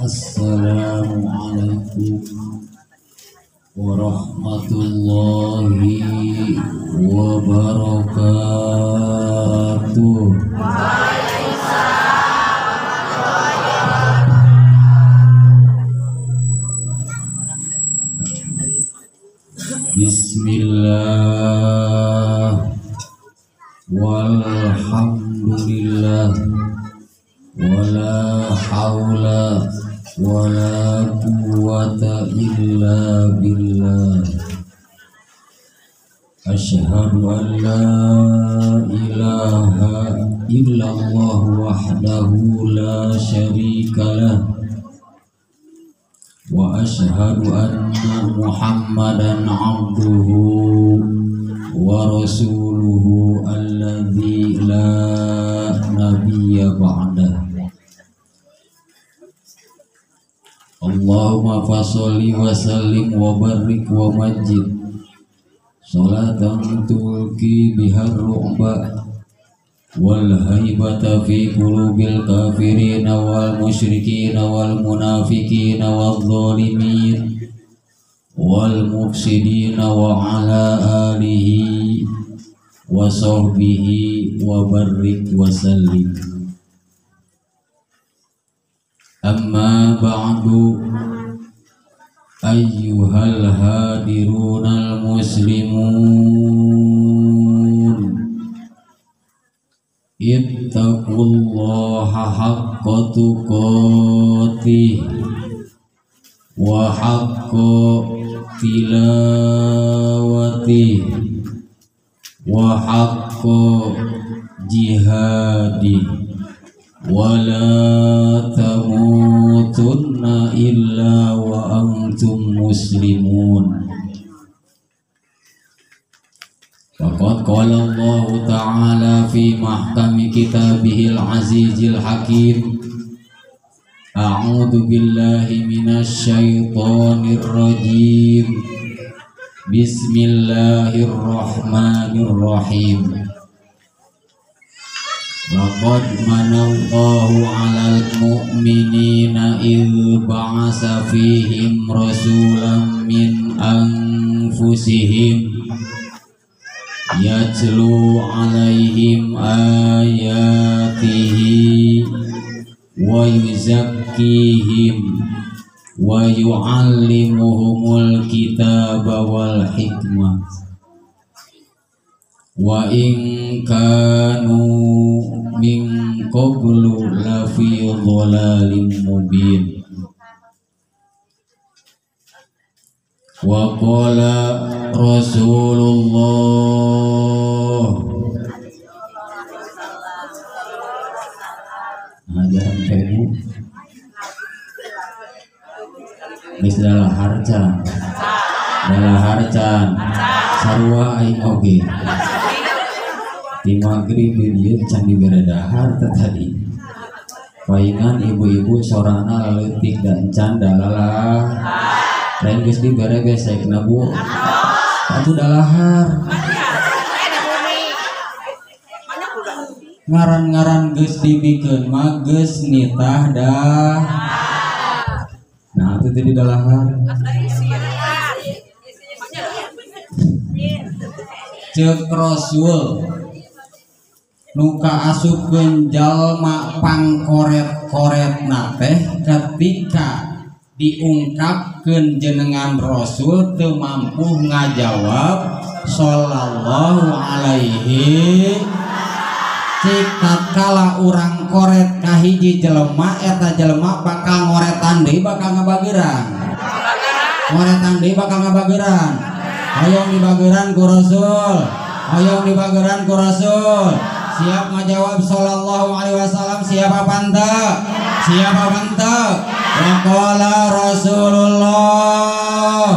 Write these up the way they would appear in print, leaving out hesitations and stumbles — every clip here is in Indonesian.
Assalamualaikum warahmatullahi wabarakatuh. Bismillah walhamdulillah wala haula wala quwwata illa billah. Asyhadu an la ilaha illallah wahdahu la syarikalah wa asyhadu anna Muhammadan abduhu wa rasuluhu alladzi la nabiyya ba'dah. Allahumma fasholli wa sallim wa barik wa majid salatan tulqi bihar ru'ba wal haibata fi qulubil kafirin wal musyrikin wal munafiqin wal zalimin wal mufsidin wa ala alihi wa sahbihi wa barik wa sallim. Amma ba'du, ayyuhal hadirunal muslimun, ittaqullaha haqqa tuqatih wa haqqa tilawatih wa haqqa jihadih wa la tamutunna illa wa antum muslimun. Faqad qala Allah ta'ala fi mahkami kitabihil azizil hakim. A'udzu billahi minasy syaithanir rajim. Bismillahirrahmanirrahim. Laqad manallahu 'alal mu'minina idh ba'atsa fihim rasulan min anfusihim yatlu 'alaihim ayatihi wa yuzakkihim wa yu'allimuhumul kitaba wal hikmah wa in kanu min qablu lafi dhalalin mubin. Wa qala Rasulullah, ajaran kamu geus dalaharcan sarua aing oge di maghrib ieu can diberedahar tadi paingan ibu-ibu sorana leutik dan can dalalah lain geus diberes-beresna bu atuh dalahar ngaran-ngaran geus dibikeun mah geus nitah dah. Nah itu tadi dalahar ceuk Rasul nuka asupkeun jalma pangkoret-koretna teh ketika diungkapkeun jenengan Rasul teu mampu ngajawab sallallahu alaihi. Cik tatkala urang koret ka hiji jelema eta jelema bakal ngoretan deui bakal ngabageran. Ngoretan deui bakal ngabageran. Hoyong dibageran ku Rasul. Hoyong dibageran ku Rasul. Siap ngajawab sallallahu alaihi wasallam siapa panta? Siapa panta? Waqala Rasulullah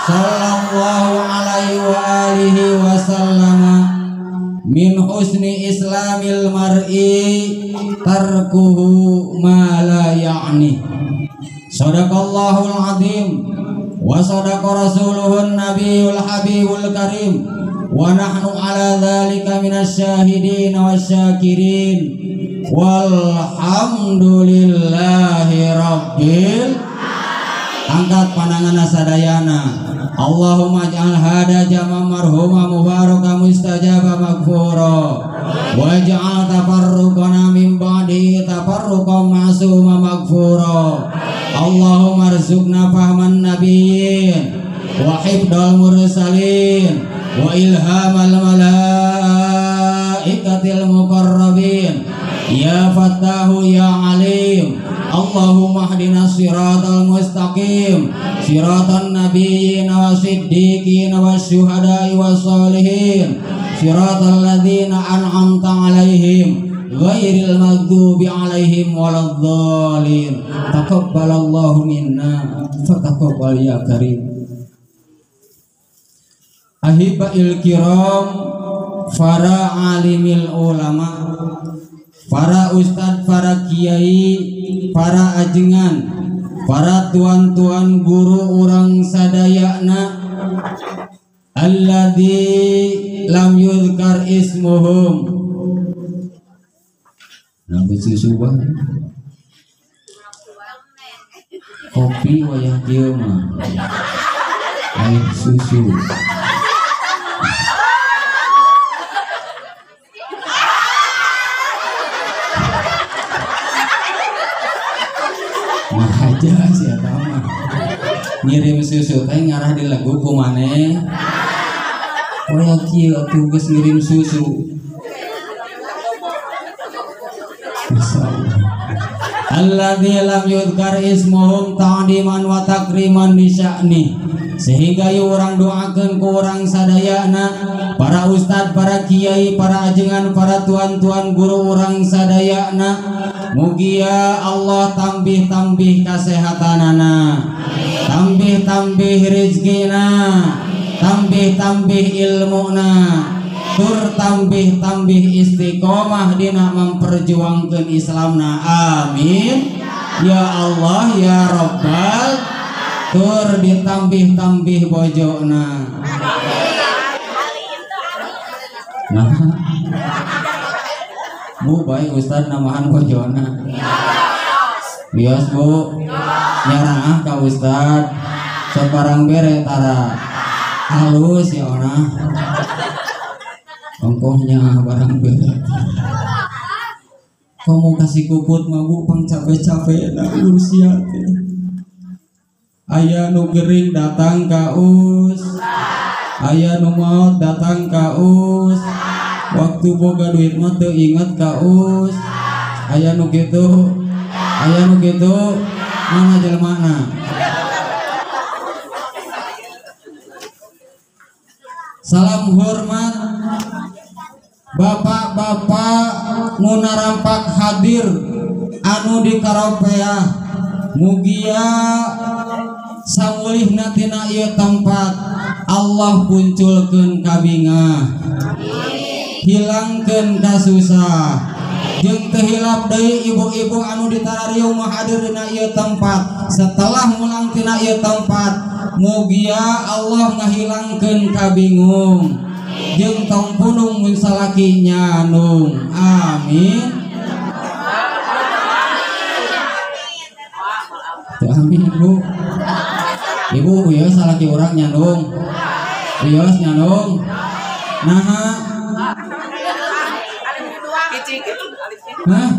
sallallahu alaihi wa alihi wasallam min husni islamil mar'i tarkuhu ma la ya'ni. Sadaqallahul azim wa sadaqa rasuluhun nabiyul habibul karim wa nahnu ala dzalika minasy syahidin wasyakirin walhamdulillahi rabbil. Angkat pandangan sadayana. Allahumma ij'al hada jama' marhuma mubaraka mustajaba maghfura waj'al tafarruqana min ba'di tafarruqan ma'suma maghfura. Allahumma arzuqna fahman nabiyyin wa hifdal mursalin wa ilhamal malaikatil muqarrabin ya fattahu ya alim. Allahumma hdina siratal mustaqim siratan nabiyyin wa siddiqin wa syuhada'i wa salihin siratal ladzina an'amta alaihim ghairil maghdubi alaihim waladdallin. Taqabbalallahu minna fataqabbal ya karim. Ahibail kiram, para alimil ulama, para ustad, para kiai, para ajengan, para tuan-tuan guru urang sadayana, alladzi lam yuzkar ismuhum. Nabi susu bah. Kopi wayah kieu mah. Air susu. Aja sih eta mah ngirim susu teh ngarah di lagu ku maneh koyo kieu atuh geus ngirim susu. Alladzi lam yuzkar ismuhum ta'diman wa takriman li sya'ni, sehingga yu urang doakeun ku urang sadayana, para ustad, para kiai, para ajengan, para tuan-tuan guru urang sadayana, mugia Allah tambih-tambih kasehatanana, tambih-tambih rezekina, tambih-tambih ilmuna, tur tambih-tambih istiqomah dina memperjuangkan Islamna. Amin ya Allah ya Rabbal. Tur ditambih-tambih bojona. Nah, Bu baik Ustad namahan bojona. Bios Bu, nyarah ka Ustad. Sebarang bere tara halus ya ona. Ongkohnya barang beda. Kamu kasih kuput mabu pang capek-capek na usia teh. Aya nu gering datang ka us, aya nu maot datang ka us. Waktu boga duit mah teu inget ka us. Aya nu kitu, mana jelmana? Salam hormat bapak-bapak nu narampak hadir anu di karopeah, mugia samulihna tina ieu tempat Allah punculkeun kabingah, hilangkeun kasusah, jeung teu hilap deui ibu-ibu anu ditarariung hadir dina ieu tempat. Setelah mulang tina ieu tempat, mugia Allah ngahilangkeun kabingung jeung tong punung mun salaki nyanung. Amin. Amin Bu. Ibu wios salaki urang nyanung. Wios nyanung. Naha? Hah?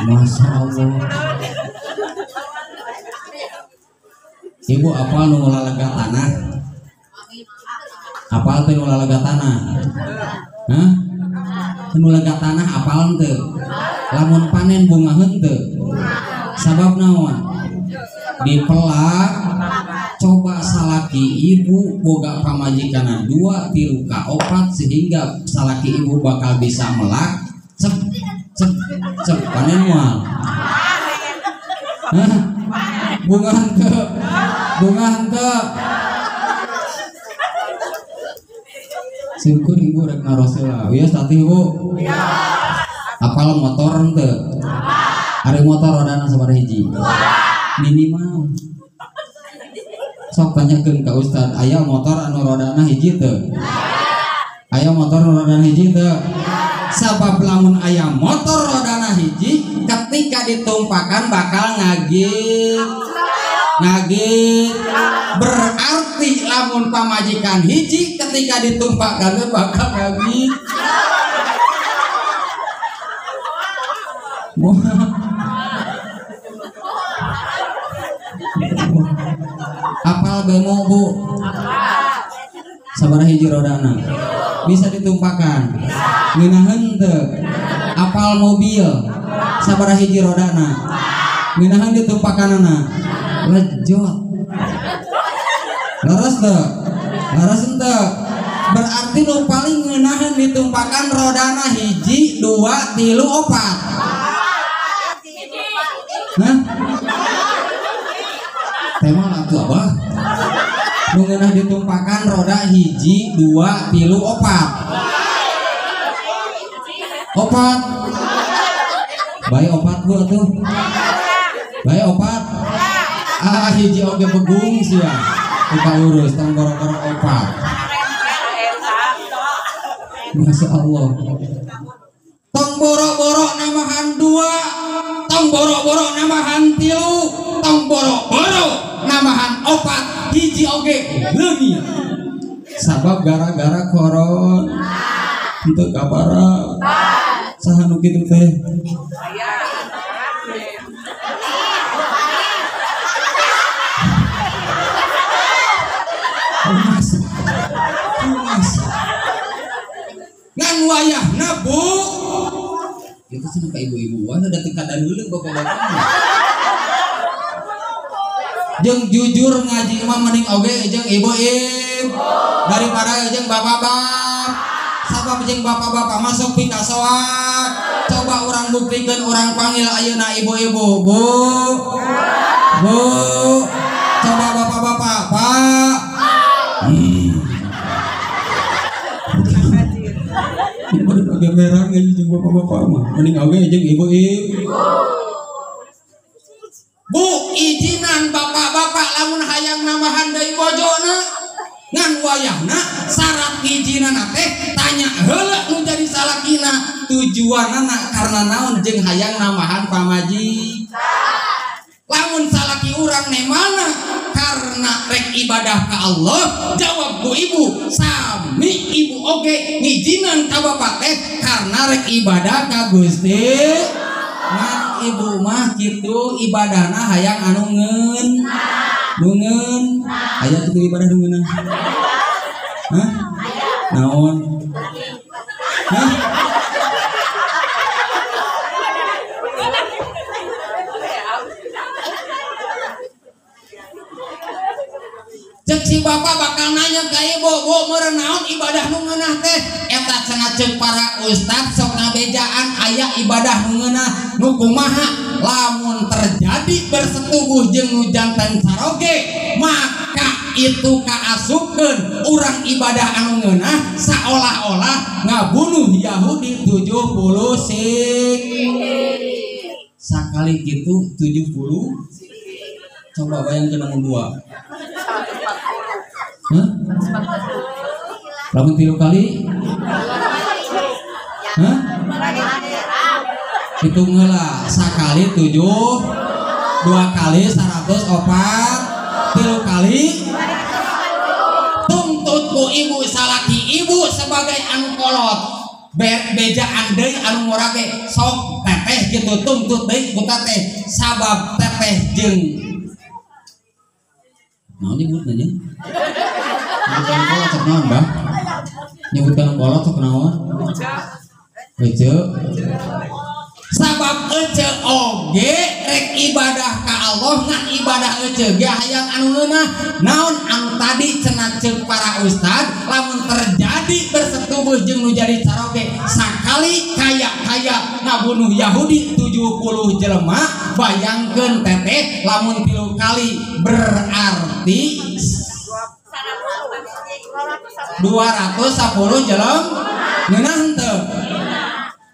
Masya Allah. Ibu apal nu ngalalega tanah? Apal teh nu ngalalega tanah? Hah? Nu lega tanah apal teu? Lamun panen bunga henteu. Sabab naon? Dipelak coba salaki ibu boga pamajikanna 2, 3, 4 sehingga salaki ibu bakal bisa melak cep cep cep panen moal. Hah? Bunga henteu. Syukur ibu rek naroseula. Wios tati ibu. Apal motor henteu? Ari motor rodana sabaraha hiji? Minimal. Sok tanyakeun ka Ustad, aya motor anu rodana hiji teu? aya motor rodana hiji teu sabab lamun aya motor rodana hiji ketika ditumpakan bakal ngagit berarti lamun pamajikan hiji ketika ditumpakan bakal ngagit apal bemo bu sabaraha hiji rodana bisa ditumpakan ngeunaheun teu apal mobil sabaraha hiji rodana ngeunaheun ditumpakanana lejot leres teu leres teu berarti nu paling ngeunaheun ditumpakan rodana hiji 2 3 4 hah tema laku apa nu ngeunah ditumpakan roda hiji 2 3 4 opat bae opat bu atuh bae opat hiji oge begung sia kita urus tong boro-boro opat Masya Allah tong boro-boro namahan 2 tong boro-boro namahan 3 tong boro-boro namahan opat hiji oge leungit sabab gara-gara koron untuk kapara saha nu kitu teh ngan wayahna bu itu cenah ka ibu-ibuan ada tekadan heuleuh bapak-bapak jeung jujur ngaji mah mending oge jeung ibu-ibu daripada jeung bapak-bapak sabab jeung bapak-bapak masuk pikasoan coba orang buktikan orang panggil ayeuna ibu-ibu bu coba bapak-bapak pak agak merah jeung bapak-bapak mah mending oge jeung ibu-ibu bu izinan bapak-bapak lamun hayang namahan deui bojona ngan wayahna syarat izinana teh tanya heula nu jadi salakina tujuanana karena naon jeung hayang namahan pamaji lamun salaki urang nemana karena rek ibadah ka Allah jawab ku ibu sami ibu oge ngijinan ka bapak teh karena rek ibadah ka Gusti ngan ibu mah kitu ibadahna hayang anu ngeun aya kitu ibadah nu ngeunah hah naon hah cek si bapak bakal nanya ka ibu bu meureun naon ibadah nu ngeunah teh eta cenah ceuk para ustad sok ngabejaan aya ibadah nu ngeunah nu kumaha lamun terjadi bersetubuh jeung nu janten saroge maka itu kaasupkeun urang ibadah anu ngeunah saolah-olah ngabunuh Yahudi 70 sakali kitu 70 coba bayangkeun anu dua hah? Lamun 3 kali? Hah? Hitung heula sakali 7 2 kali 100 opat 3 kali tuntut ku ibu salaki ibu sebagai anu kolot bejaan deui anu ngorage sok teteh kitu tuntut deui ku teteh sabab teteh jeung naon nyebutna nya nyebutkan kolot sok naon Bang nyebutkan kolot sok naon ece sabab ece oge rek ibadah ka Allah ngan ibadah ece ge hayang anu ngeunah naon anu tadi cenah ceuk para ustad lamun terjadi bersetubuh jeung nu jadi saroge sakali kaya ngabunuh Yahudi 70 jelema bayangkeun teteh lamun 3 kali berarti 210 jelema ngeunah teu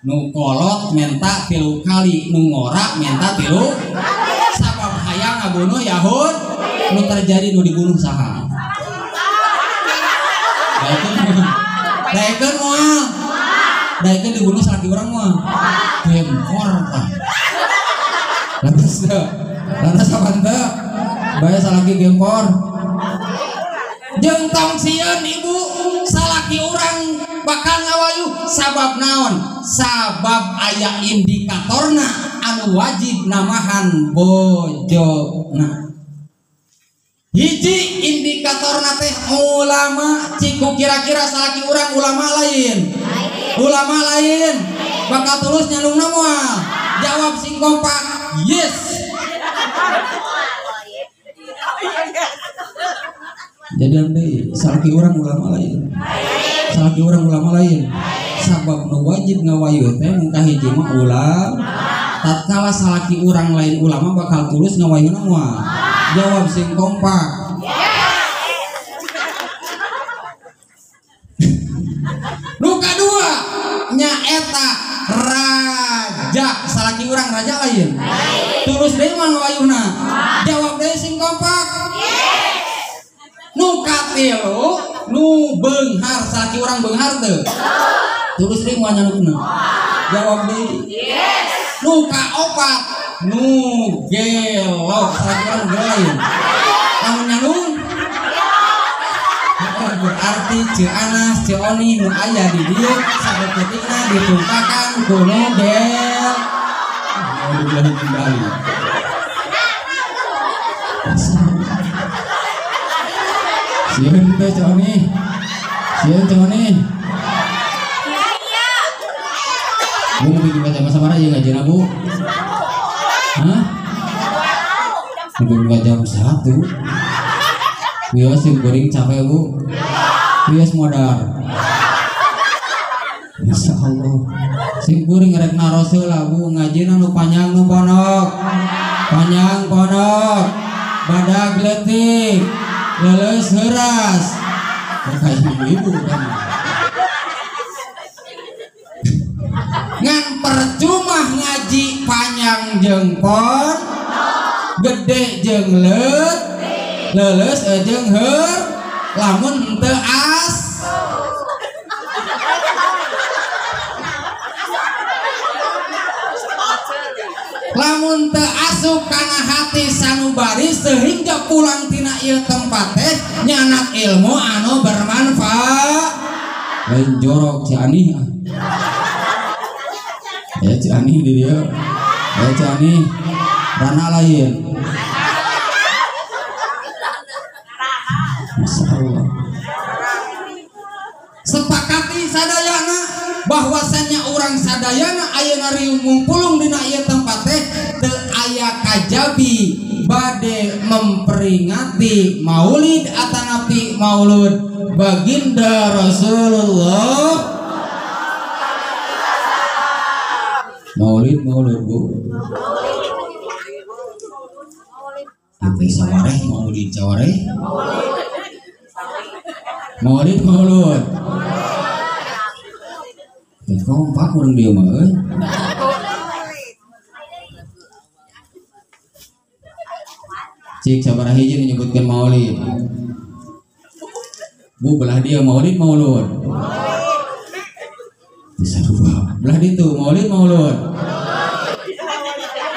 nu kolot menta 3 kali nu ngora menta 3 sabab hayang ngabunuh Yahud nu terjadi nu dibunuh saha daekeun moal daekeun dibunuh salaki urang moal gempor tah lantas apaan teh baya salaki gempor jeung tong sieun ibu salaki urang bakal ngawayu sabab naon sabab aya indikatorna anu wajib namahan bojona hiji indikatorna teh ulama ciku kira-kira salaki urang ulama lain bakal tulus nyalungna moal jawab sing kompak yes. Jadi andai salaki urang ulama lain sabab nu wajib ngawayu teh mun kahiji mah ulama tatkala salaki urang lain ulama bakal tulus ngawayuna moal jawab sing kompak nu kadua nyaeta raja salaki urang raja lain tulus deui mah ngawayuna jawab deui sing kompak nu katilu nu beunghar salaki urang beunghar teu tulus deui moal nyalukna jawab deui nu kaopat nu gelok salaki urang lain lamun nyalung berarti Ceu Anas Ceu Oni nu aya di dieu sabeketikna ditumpakan ku nu gel kembali sieun teh Ceu Oni Bu bikin baca bahasa Arab ya ngajina Bu bikin baca jam 1 bias yang goreng capek Bu bias modal Masya Allah sing goreng rek naroseul lah Bu ngajina nu panjang nu pondok badag leutik leuleus heuras kayak ibu kan ngan percuma ngaji panjang jeung pon gede jeung leuleus jeung heur lamun teu as lamun teu asup kana hati sanubaris sehingga pulang tina ieu tempat teh nyanak ilmu anu bermanfaat lain jorok Ci Ani ya Ci Ani di dia ya Ci Ani rana lain Masya Allah sepakati sadayana bahwasannya orang sadayana ayeuna riung ngumpulung dina ieu tempat teh teu aya kajabi bade memperingati maulid atanapi maulud baginda Rasulullah maulid Bu itu sawareh maulid sawareh maulid kompak urang dia mah cik sabaraha hiji menyebutkan maulid Bu belah dia maulid bisa dua belah itu maulid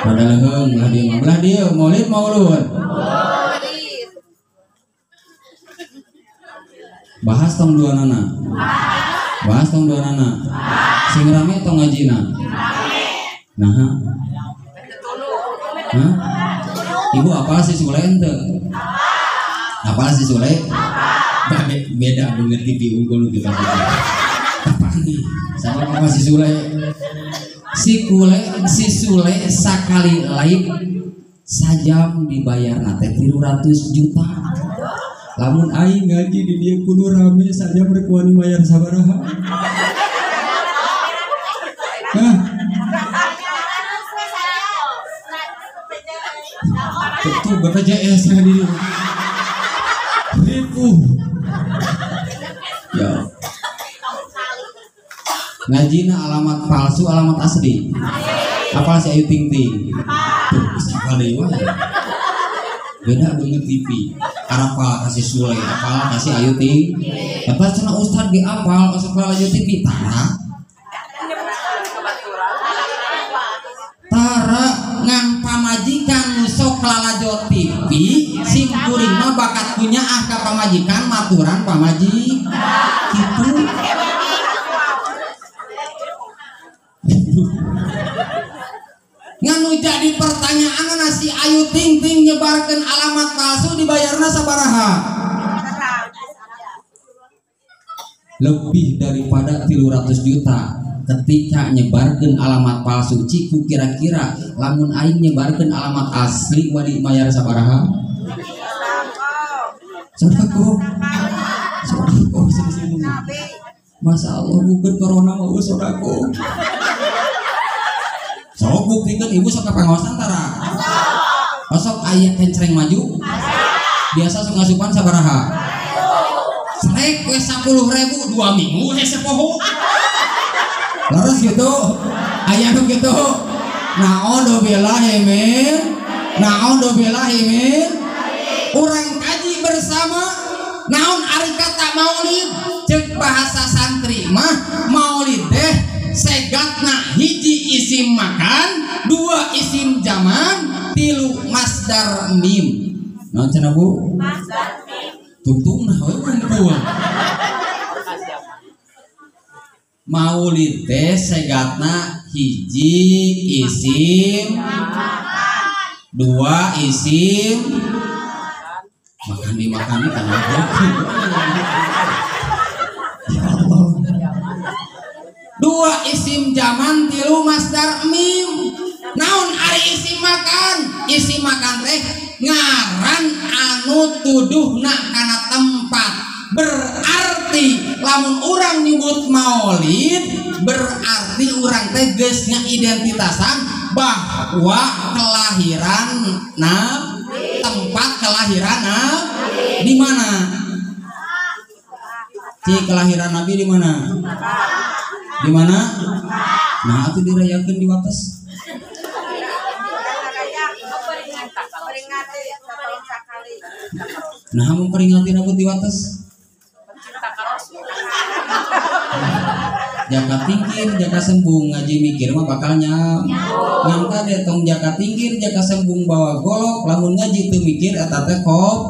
pada leheung belah dia maulid bahas tong dua nana sing rame tong ngajina nah ibu apa sih Sule ente apa sih Sule beda dengan TV unggul kita apa nih sama apa si Sule si Sule sakali live sajam dibayar nate 300 juta lamun aing ngaji di dia kudu rame sajam rek wani bayar sabaraha itu BPJS tadi ribu ya ngajina alamat palsu alamat asli apa si Ayu Ting Ting bisa kali beda dengan TV Arafah kasih Sule apa kasih Ayu Ting Eta cenah ustad ge apal sekolah lanjut TV tara ngan pamajikan nu sok lalajo TV sim kuring mah bakat punya ka pamajikan maturan pamaji kitu. Nganu jadi pertanyaan si Ayu Ting Ting nyebarkeun alamat palsu dibayarna sabaraha? Lebih daripada 300 juta ketika nyebarkeun alamat palsu. Ciku kira-kira lamun aing nyebarkeun alamat asli wadi bayar sabaraha? Sodako Masya Allah bukan corona mau sodako. Sok buktikan ibu sok kapangaosan tara. Sok aya kencreng maju. Biasa sok ngasupan sabaraha? Selek we 10.000 2 minggu hese poho. Laras gitu. Aya nu gitu. Naon do billahi min. Naon do billahi min. Urang kaji bersama naon ari kata maulid cek bahasa santri mah maulid teh segatna hiji isim makan, 2 isim zaman, 3 masdar mim. Naon cenah Bu? Masdar mim. Tungtung nah we perempuan. Maulid teh segatna hiji isim makan, 2 isim makan dimakan kan aja. Ya Allah. 2 isim zaman, 3 masdar mim. Naon ari isim makan? Isim makan teh ngaran anu tuduhna kana tempat. Berarti lamun urang nyebut maulid berarti urang teh geus ngaidentitasan bahwa kelahiran tempat kelahiran di mana? Kelahiran Nabi di mana? Di mana? Nah, itu dirayakeun di wates. Nah, memperingati Nabi di wates. Jaka tingkir, jaka sembung ngaji mikir mah bakalnya ngangka deh tong jaka tingkir, jaka sembung bawa golok, lamun ngaji teu mikir eta teh kop.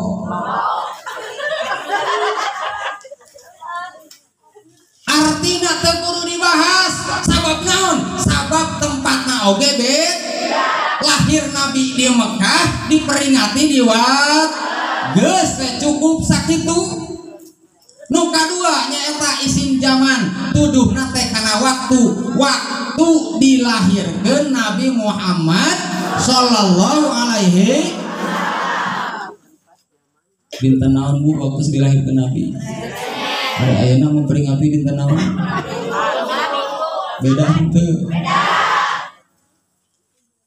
Artina teu kudu dibahas. Sabab naon? Sabab tempatna oge beda. Lahir Nabi di Mekah diperingati di wat. Geus cukup sakitu. Nu kadua nyaeta isim zaman tuduhna teh kana waktu dilahirkeun Nabi Muhammad sallallahu alaihi dinten naon Bu waktu dilahirkeun Nabi? Hari ayeuna memperingati dinten naon? Beda henteu.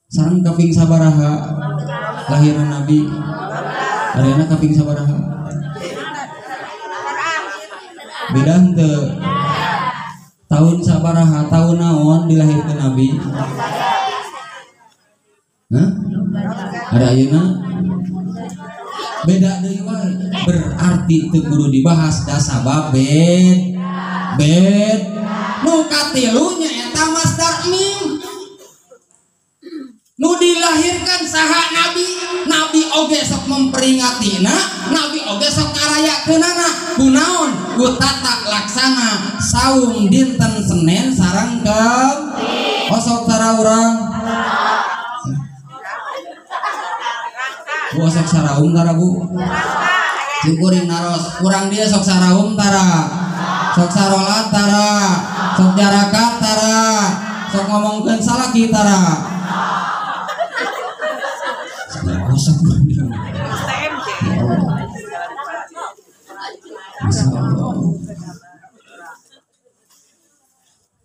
Sareng kaping sabaraha lahiran Nabi? Ayeuna kaping sabaraha? Beda henteu. Tahun sabaraha? Tahun naon dilahirkeun Nabi? Hah? Ada ayeuna? Beda deui wae. Berarti teu kudu dibahas da sabab bed. Nu katilu nyaeta masdar mim. Nu dilahirkan saha Nabi oge sok memperingatina, Nabi oge sok ngarayakeunana. Kunaon? Ku tata laksana saum dinten Senin sareng Kemis. Sok tara urang. Bu sok saraum tara Bu. Cukuring naros. Urang dia sok saraum tara. Sok sarolat tara. Sok jarakat tara. Sok ngomongkeun salaki tara.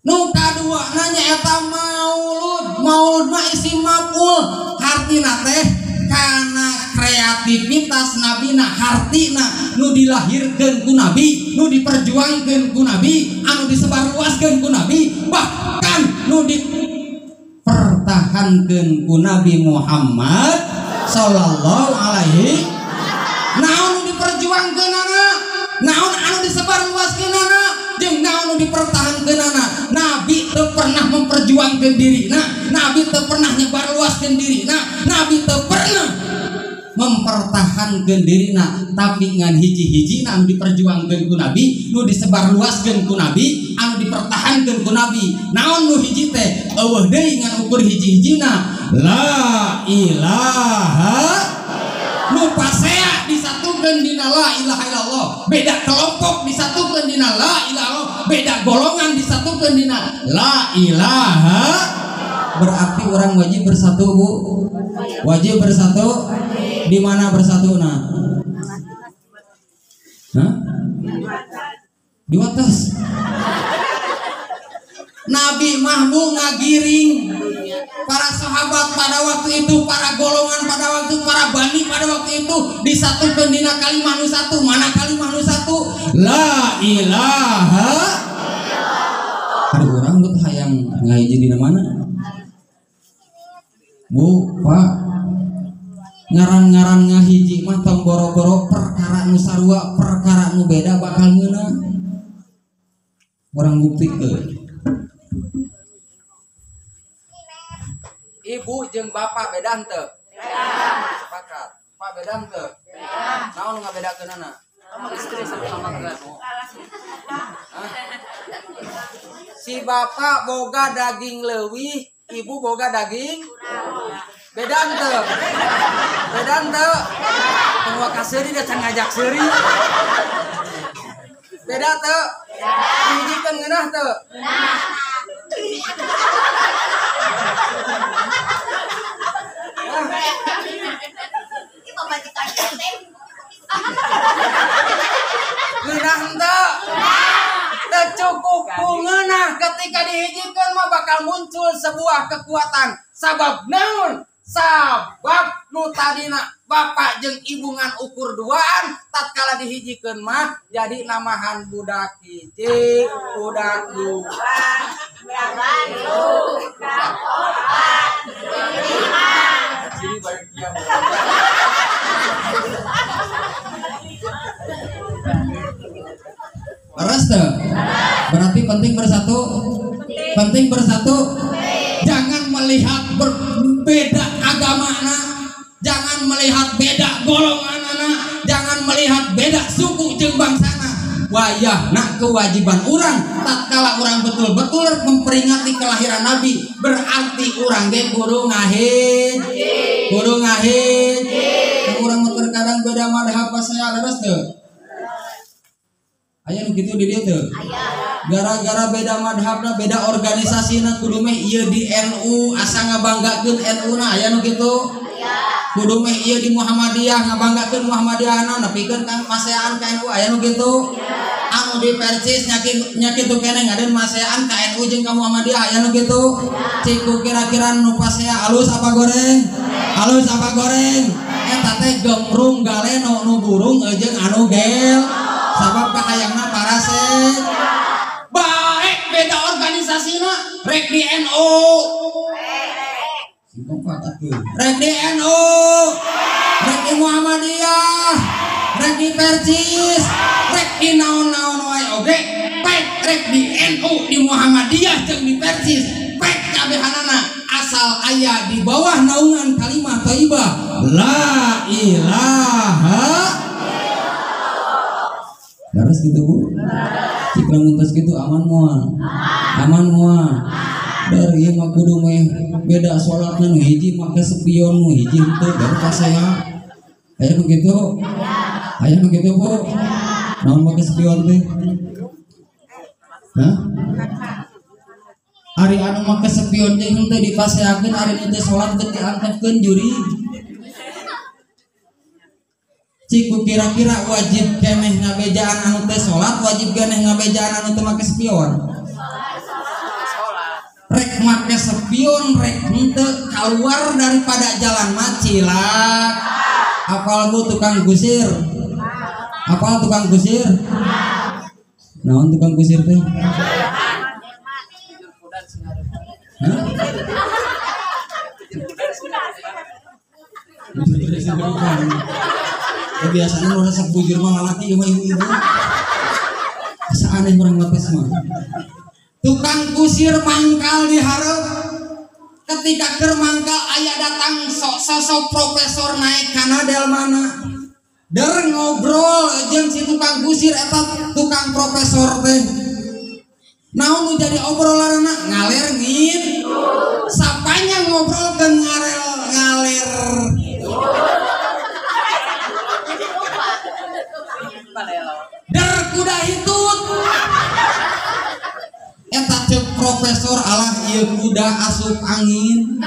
Nu kadua nanya eta maulud mah isim maf'ul hartina teh kana kreativitas nabina hartina nu dilahirkeun ku Nabi, nu diperjuangkeun ku Nabi, anu disebarluaskeun ku Nabi, bahkan nu dipertahankeun ku Nabi Muhammad sallallahu alaihi. Naon nu diperjuangkeunana? Naon anu disebarluaskeun? perjuangkeun dirina, Nabi teu pernah nyebar luaskeun dirina, Nabi teu pernah mempertahankan dirina, tapi ngan hiji-hijina anu diperjuangkeun ku Nabi, nu disebar luaskeun ku Nabi, anu dipertahankeun ku Nabi. Naon nu hiji teh? Eueuh deui ngan ukur hiji-hijina la ilaha, nu pasea disatukeun dina la ilaha illallah, beda kelompok disatukeun dina la ilaha illallah, beda golongan disatukeun dina la ilaha. Berarti orang wajib bersatu, Bu. Wajib bersatu. Di mana bersatu nah? Hah? Di atas. Nabi Mahmud ngagiring para sahabat pada waktu itu, para golongan pada waktu, para bani pada waktu itu disatukan dina kalimah nu satu. Mana kalimah nu satu? La ilaha. Ada orang tuh hayang ngahiji dina mana? Bu, Pak, ngaran-ngaran ngahiji mah tong boro-boro perkara nu sarua, perkara nu beda bakal ngeunah. Orang buktikeun. Ibu jeung bapak beda henteu? Beda. Sepakat. Pak beda henteu? Beda. Naon ngabedakeunana? Istri sama keluarga. Si bapak boga daging leuwih, ibu boga daging beda henteu? Beda henteu? Tunggu ka seuri da can ngajak seuri. Beda teu? Hijikeun ngeunah teu? Geunah henteu? Teu cukup ku ngeunah, ketika dihijikeun mah bakal muncul sebuah kekuatan. Sabab naon? Sabab nu tadina bapak jeung ibu ngan ukur duaan, tatkala dihijikeun mah jadi namahan budak hiji, budak dua, budak baru, budak opat, budak lima. Jadi balik dia. Leres teh? Berarti penting bersatu. Penting bersatu. Jangan melihat berbeda agamana, jangan melihat beda golonganana, jangan melihat beda suku jeung bangsana. Wayahna kewajiban orang tatkala orang betul-betul memperingati kelahiran Nabi, berarti orang ge kudu ngahiji. Kudu ngahiji. Urang mah terkadang beda madhab pas saya leres teu? Aya nu kitu di dieu teu? Gara-gara beda madhabna, beda organisasina, kudu meh ieu di NU asa ngabanggakeun NU na, aya nu kitu? Kudu meh ieu di Muhammadiyah ngabanggakeun Muhammadiyahna, nepikeun ka maseaan ka NU, aya nu kitu? Anu di Persis nya kitu keneh ngadeun maseaan ka NU jeung ka Muhammadiyah, aya nu kitu? Ciku kira-kira nu pasea alus apa goreng? Alus apa goreng? Eta teh gemrung galeno nu burung jeung anu gel. Sabab kahayangna parasek. Baik beda organisasina, rek di NU. Rek di NU, rek di Muhammadiyah, rek di Persis, rek di naon-naon wae oge, baik rek di NU, di Muhammadiyah jeung di Persis, baik kabehanana asal aya di bawah naungan kalimat thayyibah la ilaha. Harus gitu Bu. Jika muntas gitu aman moal. Aman moal. Dari ieu mah kudu meh beda salatna nu hiji make sepion nu hiji teu baru pasea. Aya nu kitu? Aya nu kitu Bu? Naon make sepion teh? Hah? Ari anu make sepion teh henteu dipaseakeun, ari nu teh salat teh diangkatkeun juri. Ciku kira-kira wajib keneh ngabejaan anu teh salat, wajib keneh ngabejaan anu teh make spion. Rek make spion rek henteu keluar daripada jalan macilak. Apal Bu tukang gusir? Apal tukang gusir? Naon tukang gusir teh? Hah? Biasanya orang resep bujur mah lalaki ieu mah ibu-ibu. Asa aneh urang batas mah. Tukang kusir mangkal di hareup. ketika keur mangkal aya datang sosok profesor naik kana delmana der ngobrol jeung si tukang kusir eta tukang profesor teh naon nu jadi obrolanna ngaler ngin sapanya ngobrol ke ngaler der kuda hitut eta cek profesor alah ieu kuda asup angin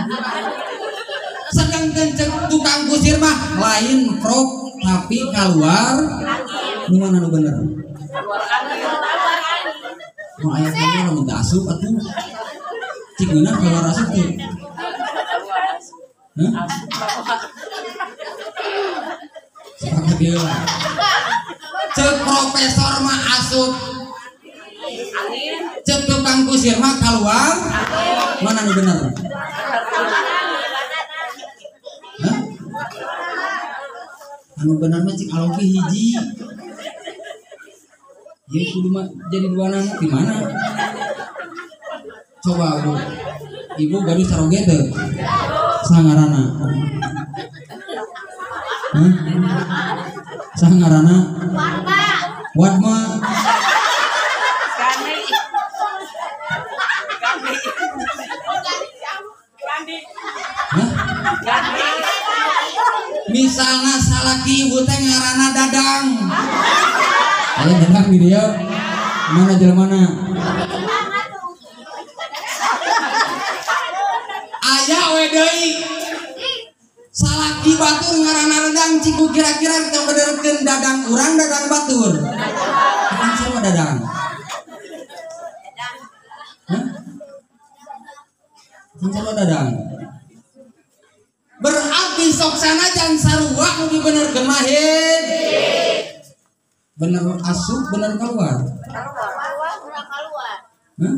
sedangkan cek tukang kusir mah lain prof tapi keluar nu mana nu bener mau aya keluar mun teu asup atuh cik beunang keluar asup teh hah sepakat ieu cek profesor mah asup cek tukang kusir mah keluar mana nu bener hah anu bener mah cik aloge hiji ya kudu mah jadi dua anak di mana coba bu ibu baru saroge teu sangarana hah sangarana Watma misalnya salaki ibu teh ngaranna Dadang ayo Dadang di dia mana jelmana aya we deui salaki batur ngaranna Dadang ciku kira-kira kita benerkeun Dadang urang Dadang batur kan sama Dadang hah kan sama Dadang berarti sok sanajan sarua nu dibenerkeun mah bener asup bener keluar hah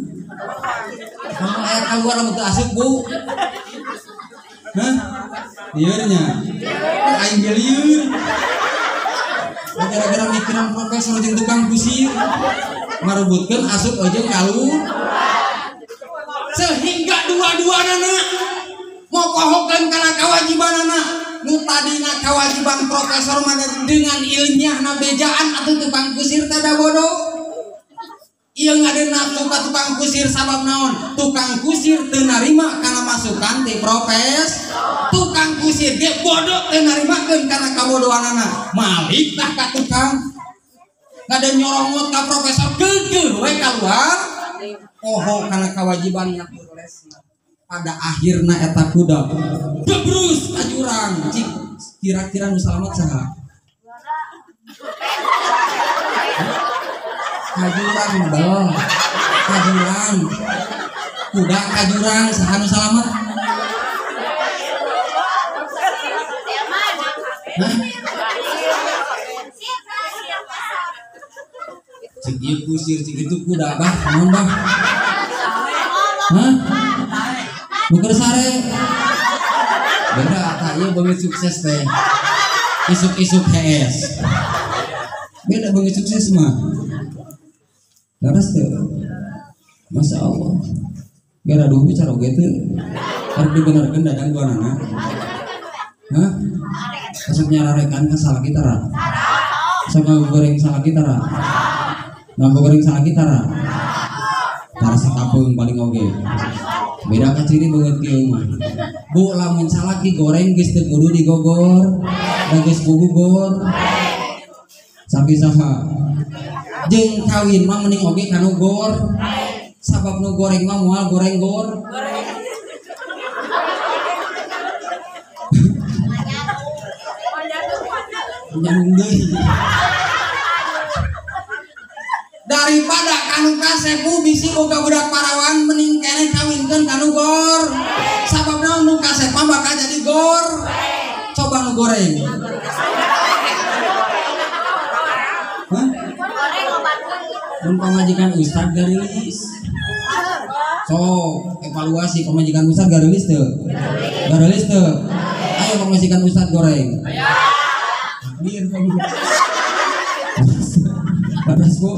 kalau aya keluar lamun teu asup bu hah lieur nya aing ge lieur gara-gara mikiran profesor jeung tukang kusir marebutkeun asup jeung kaluar sehingga dua-duana mokohokeun kana kawajibanana nu tadina kawajiban profesor mana dengan ilmiahna bejaan atau tukang kusir tada bodoh ieu ngade nafsu ka tukang kusir sabab naon tukang kusir teu narima kana masukan ti profes tukang kusir ge bodoh teu narimakeun kana kabodohanana malik tah ka tukang ngade nyorongot ka profesor geugeuh we keluar poho kana kawajibannya lesna pada akhirna eta kuda jebrus ka jurang cik kira-kira nu salamet saha ka jurang beuh ka jurang kuda ka jurang saha nu salamet hah cik ieu kusir cik itu kuda bah naon bah hah bukan sare beda tak iya banget sukses teh isuk-isuk HS beda banget sukses mah laras teh Masya Allah gara duhu cara gitu harus dibenarkan Dadang dua anak hah asap nyararekan ke salah kita ra sama goreng salah kita ra nggak goreng salah kita ra tarasa kapung paling oge beda kaciri banget kieu mah bu lamun salaki goreng geus teu kudu digogor da geus gugugor sapi saha jeung kawin mah mending oge kanu gor sabab nu goreng mah moal goreng gor nyambung deui daripada kanu kasepu bisi boga budak parawan mending kene kawinkeun kanu gor sababna nu kasep mah bakal jadi gor coba nu goreng hah mun pamajikan ustad garilis so evaluasi pamajikan ustad garilis teu ayo pamajikan ustad goreng takdir panas bu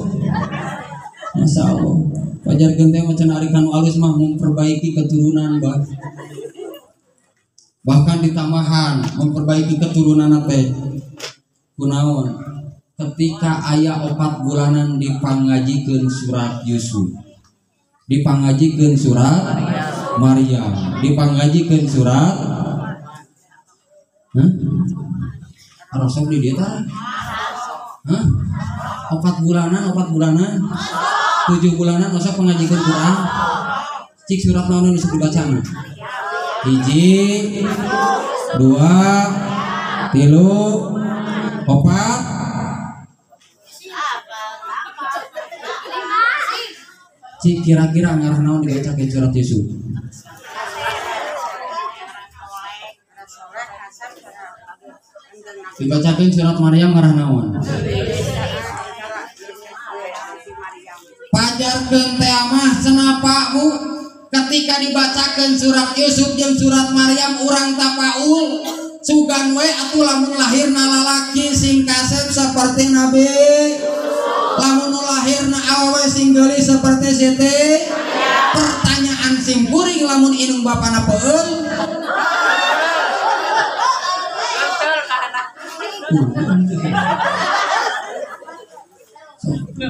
Masya Allah wajar genteng macam arikan alus mah memperbaiki keturunan bah bahkan ditambahan memperbaiki keturunan teh kunaon ketika aya 4 bulanan dipangajikeun surat Yusuf, dipangajikeun surat Maryam, dipangajikeun surat Rasul di dieu tah 4 bulanan 7 bulanan masa pengajikeun Quran cik surat naon nu sok dibacana 1 2 3 4 cik kira-kira ngarah naon dibaca ke surat Yusuf dibacakeun surat Maryam ngarah naon pajarkeun teh mah cenapa Bu ketika dibacakeun surat Yusuf jeung surat Maryam urang tapaul sugan we atuh lamun lahirna lalaki sing kasep seperti Nabi lamun lahirna awewe sing geulis seperti Siti pertanyaan sing kuring lamun indung bapana peul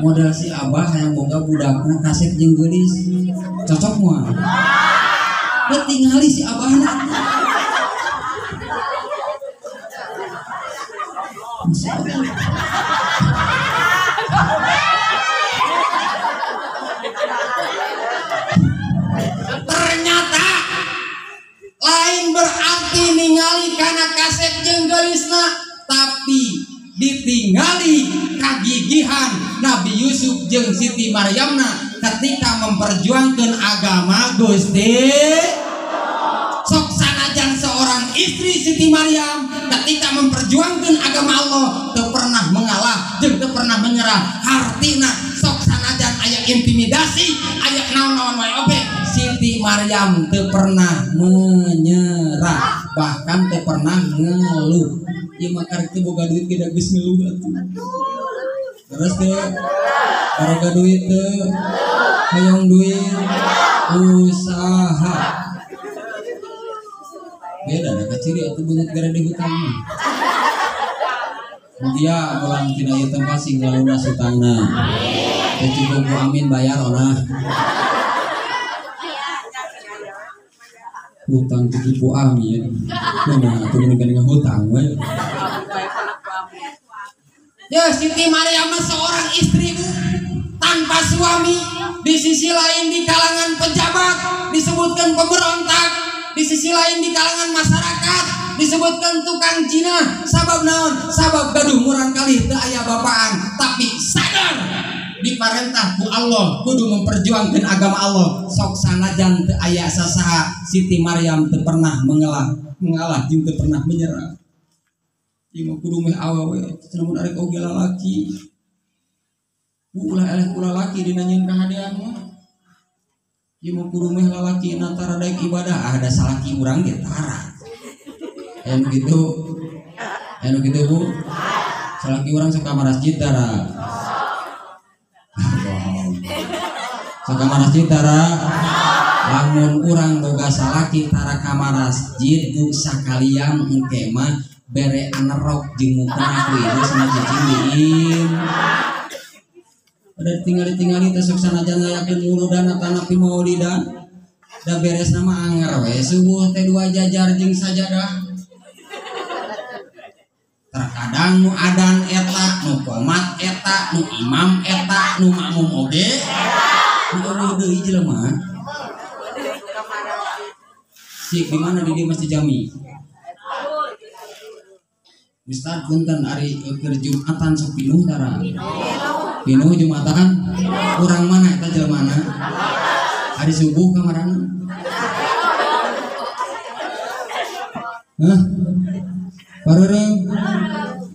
modal si abah yang boga budakna kasep jeung geulis cocok moal tingali si abahna ternyata lain berarti ningali kana kasep jeung geulisna tapi ditinggali kagigihan Nabi Yusuf jeung Siti Maryamna ketika memperjuangkan agama Gusti sok sanajan seorang istri Siti Maryam ketika memperjuangkan agama Allah teu pernah mengalah jeung teu pernah menyerah hartina sok sanajan aya intimidasi aya naon-naon wae oge Siti Maryam teu pernah menyerah bahkan teu pernah ngeluh ieu mah karek teu boga duit ge da geus ngeluh atuh terus teh gara duit teh hayang duit usaha beda ada kaciri atau bunut gara di hutang dia ulang tina ieu tempat sing ngalunas hutangna teh cukup ku amin bayar ona hutang cukup ku amin mana atuh dengan hutang we ya Siti Maryam seorang istri Bu tanpa suami di sisi lain di kalangan pejabat disebutkan pemberontak di sisi lain di kalangan masyarakat disebutkan tukang zina sabab naon sabab gaduh murang kali teu aya bapaan tapi sadar diparentah ku Allah kudu memperjuangkan agama Allah sok sanajan teu aya sasaha Siti Maryam teu pernah mengalah jeung teu pernah menyerah ieu kudu meh awewe lamun arek oge lalaki ulah eleh ku lalaki dina nyeun kahadean mah ieu mah kudu meh lalaki antara daek ibadah ada salaki urang ge tara anu kitu Bu salaki urang sok ka masjid tara sok ka masjid tara lamun urang boga salaki tara ka masjid Bu sakalian engke mah bere nerok jeung mukana ku ieu sama cicing diin ada tinggali teh sok sanajan layakeun wuludan atanapi maulidan da beres nama anger we subuh teh 2 jajar jeung sajadah terkadang nu adan eta nu qomat eta nu imam eta nu makmum oge nu deui jelema sik di mana di Masjid Jami Ustaz punten ari keur Jumatan sok pinuh tara. Pinuh Jumatan urang mana eta jelmana? Hari subuh kamarana. Hah? Pareureung.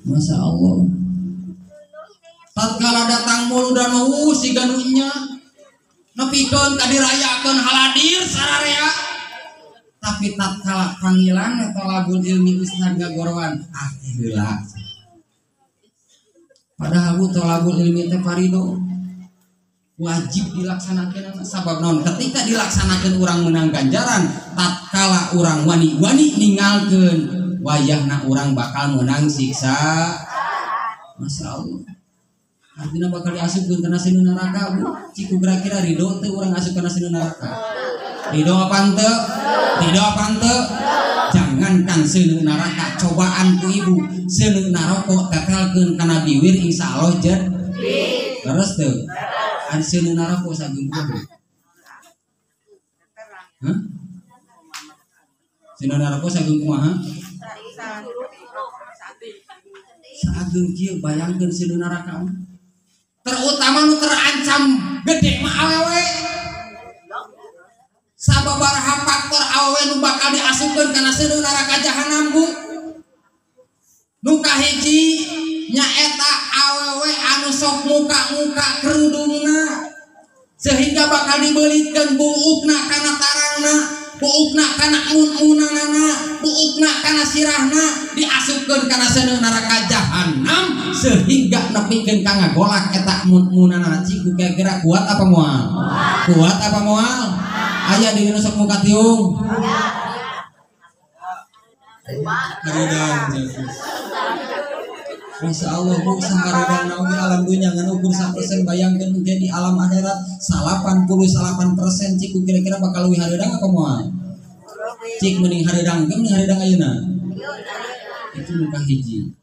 Masya Allah. Tatkala datang muludan siga nu nya nepikeun kadirayakeun haladir sararea. Tapi tatkala panggilan atau labul ilmi Ustaz gagorowan heula. Padahal bu tolabul ilmi teh parido. wajib dilaksanakan sabab naon ketika dilaksanakan orang menang ganjaran tatkala orang wani-wani ninggalkeun wayahna orang bakal menang siksa. Masya Allah artinya bakal diasupkeun kana sinu neraka Bu. Ciku kira-kira ridho teu urang asup kana sinu neraka? Ridho apa henteu? Ridho apa henteu? Jangankan sinu neraka cobaan ku ibu sinu naroko tetelkeun kana biwir insyaallah jed terus teu an sinu naroko sageung kudu. Hah? Sinu naroko sageung kumaha? Sageung kieu bayangkeun sinu neraka terutama nu terancam gede mah awewe sababaraha faktor awewe nu bakal diasupkeun kana seueur neraka jahanam Bu. Nu kahiji nyaeta awewe anu sok muka-muka kerudungna sehingga bakal dibeulikeun buukna kana tarangna, buukna kana mun-munanana, buukna kana sirahna diasupkeun kana seueur neraka jahanam sehingga nepikeun ka ngagolak eta mun-munanana. Ciku kira-kira kuat apa moal? Kuat apa moal? Aya di nu sok muka tiung. Haridang Masya Allah Bu, saharidang naomi alam dunia ngan ukur 100% bayangkan mungkin di alam akhirat 88% ciku kira-kira bakal lebih haridang apa moal? Cik mending haridang, mending haridang ayeuna. Itu nuka hiji.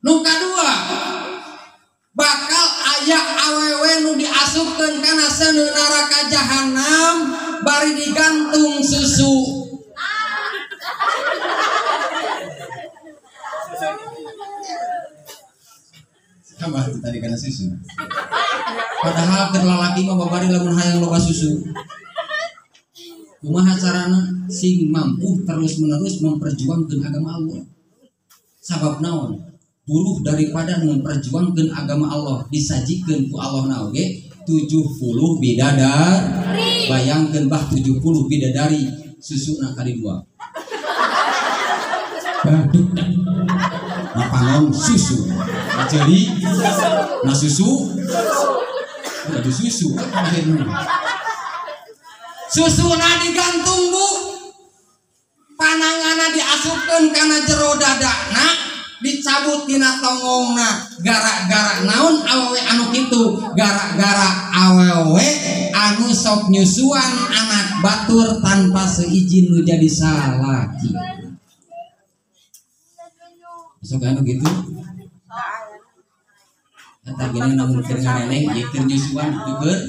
Nuka dua, bakal aya awewe nu diasupkeun kana seueur neraka jahanam bari digantung susu. Sama tadi kana susu. Padahal keur lalaki mah babari lamun hayang loba susu. Kumaha carana sing mampu terus-menerus memperjuangkeun agama Allah. Sabab naon? Buruh daripada memperjuangkan agama Allah disajikeun ku Allah na oge 70 bidadari. Bayangkeun bah 70 bidadari susuna kali 2. Baduk. Napanon susu. Jadi na susu. Ada susu. Susuna digantung Bu. Panangana diasupkeun kana jero dadana. Dicabut tina tongongna gara-gara naon awewe anu kitu gara-gara awewe anu sok nyusuan anak batur tanpa seizin nu jadi salaki. Sok anu gitu eta gini namun keur nganeneng ieu keur nyusuan kitu keur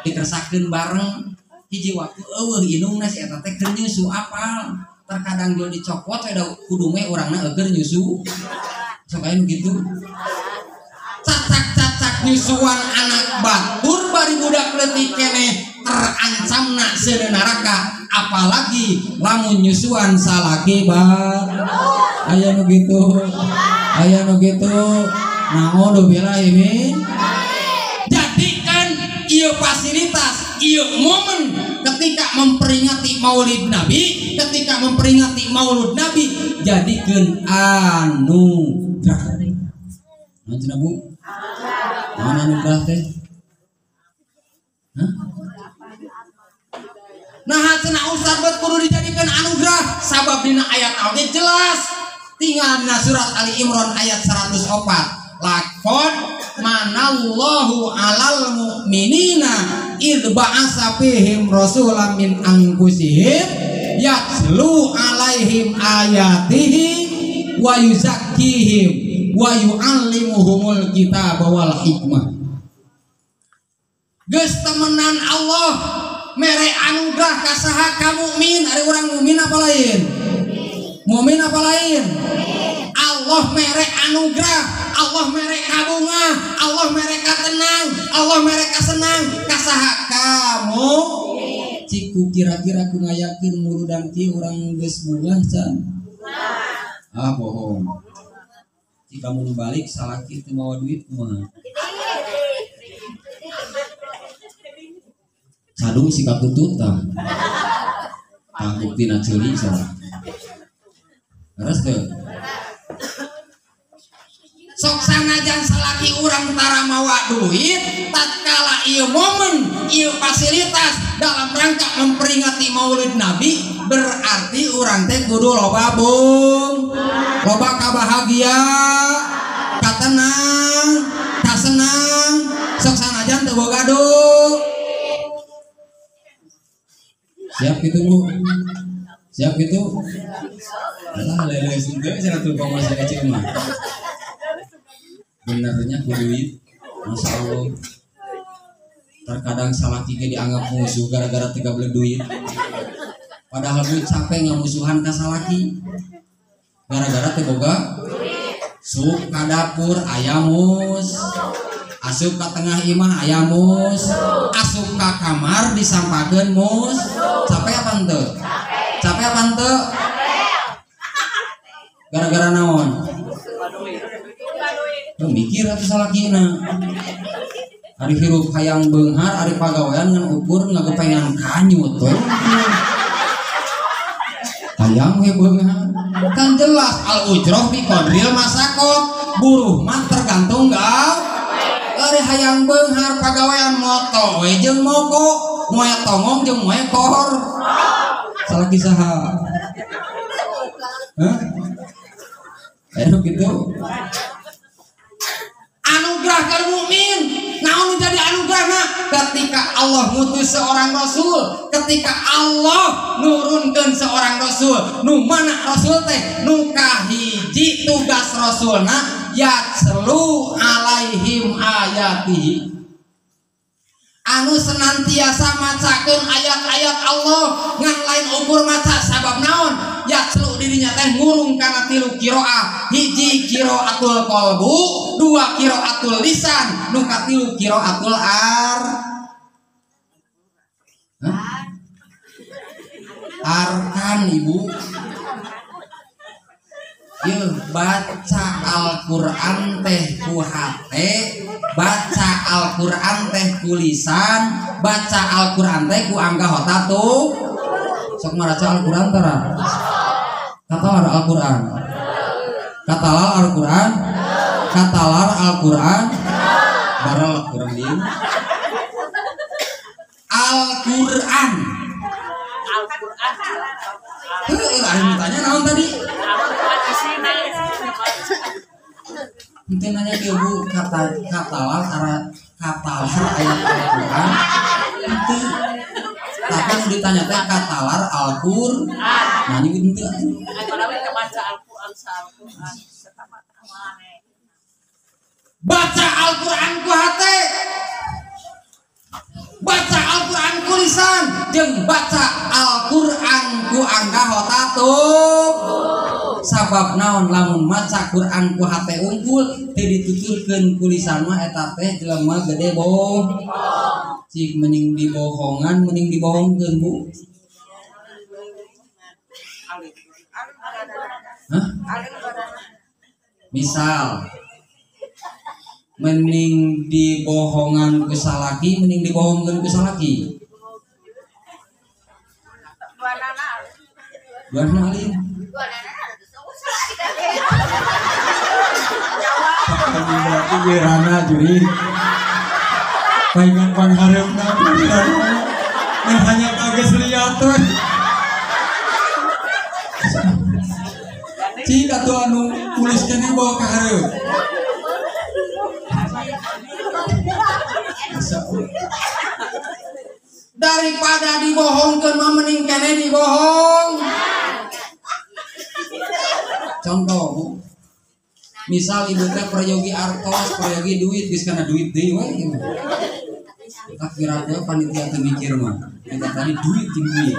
dikersakkeun bareng hiji waktu eueuh indungna si eta teh keur nyusu apal terkadang jual dicopot ada kudu me orangna eueur nyusu sok aya nu kitu cacak-cacak nyusuan anak batur bari budak leutik keneh terancamna seueur neraka apalagi lamun nyusuan salaki aya nu kitu aya nu kitu naudzubillah ini jadikan ieu fasilitas ieu momen ketika memperingati Maulid Nabi, ketika memperingati Maulud Nabi, jadikan anugerah. Mana Bu? Mana anugerah teh? Nah, cenah Ustaz bet kudu dijadikan anugerah. Sabab dina ayat oge jelas. Tinggal dina surat Ali Imran ayat 104. Laqad manallahu 'alal mu'minina id ba'asa fihim rasulan min anfusihim yatlu 'alaihim ayatihi wa yuzakkihim wa yu'allimuhumul kitaba wal hikmah. Geus temenan Allah mere anugerah ka saha ka mukmin. Ari urang mukmin apa lain? Mukmin apa lain? Allah mere anugerah, Allah mere kabunga, Allah mere katenang, Allah mere kasenang ka saha kamu. Ciku kira-kira ku ngayakeun muludan kieu urang geus bunga can? Ah bohong. Jika mun balik salaki teu mawa duit kumaha? Sadung sikap tutut tah. Tah buktina ceuli salah. Terus teu. Sok sanajan salaki urang tara mawa duit segala ieu momen, ieu fasilitas dalam rangka memperingati Maulid Nabi, berarti urang teh kudu loba bung, loba kabahagia, katenang, kasenang, sok sanajan teu boga gaduh. Siap gitu Bu? Siap gitu? Alah lele sudah cenah tuh masih kecil mah. Benernya kudu Masya Allah. Terkadang salah tiga dianggap musuh gara-gara tiga beli duit. Padahal duit capek ngamusuhan ka salaki. Gara-gara teu boga sup ka dapur ayamus. Asup ka tengah imah ayamus. Asup ka kamar disampakeun mus. Capek apa henteu? Capek apa henteu? Gara-gara naon? Mikir atuh salakina. Ari hirup hayang beunghar, ari pagawean ngan ukur ngagepengan kanyut we. Hayang we beunghar. Kan jelas al ujroh bi qadril masakot. Buruh mah tergantung gawe. Ari hayang beunghar pagawean moto we jeung mogok, moe tongong jeung moe kor. Salaki saha? Hah? Ayo gitu. Anugerah ke mukmin, naon jadi anugerahna ketika Allah ngutus seorang rasul, ketika Allah nurunkeun seorang rasul. Nu mana rasul teh? Nu kahiji tugas rasulna yatslu alaihim ayatihi, anu senantiasa macakeun ayat-ayat Allah ngan lain ukur maca sabab naon? Yatslu dirinya teh ngurung kana tilu qiraah. Hiji qiraatul qalbu, dua qiraatul lisan, nu katilu qiraatul arkan Ibu. Ieu baca Al-Qur'an teh ku hate, baca Al-Qur'an teh ku lisan, baca Al-Qur'an teh ku anggahota tuh. Sok maraca Al-Qur'an tara. Katalar Al-Qur'an. Katalar Al-Qur'an. Katalar Al-Qur'an. Baral kurang dieu. Al-Qur'an. Al-Qur'an. Ada tanya naon tadi? Mungkin nanya ke Bu katalar ayat Al-Qur'an. Itu tapi yang ditanya teh katalar Al-Qur'an. Nah ini gitu. Baca Al-Qur'an ku hate, baca Al-Qur'an ku lisan, jeung baca Al-Qur'an ku anggahota tuh. Sabab naon lamun maca Qur'an ku hate unggul teu dituturkeun ku lisan mah eta teh jelema gede bohong. Cik mending dibohongan mending dibohongkeun Bu. Hah? Misal mending dibohongan ku salaki mending dibohongkeun ku salaki. Duana alin. Berarti gerana juri. Paingan pangharepna dan hanya kages lihat tuh. Cik atuh anu tuliskeun bawa ka hareup. Daripada dibohongkeun mah mending keneh dibohong. Contoh Bu. Misal ibu teh prayogi artos, prayogi duit, geus kana duit deui we. Tak kira panitia teu mikir mah. Eta tadi duit jeung duit.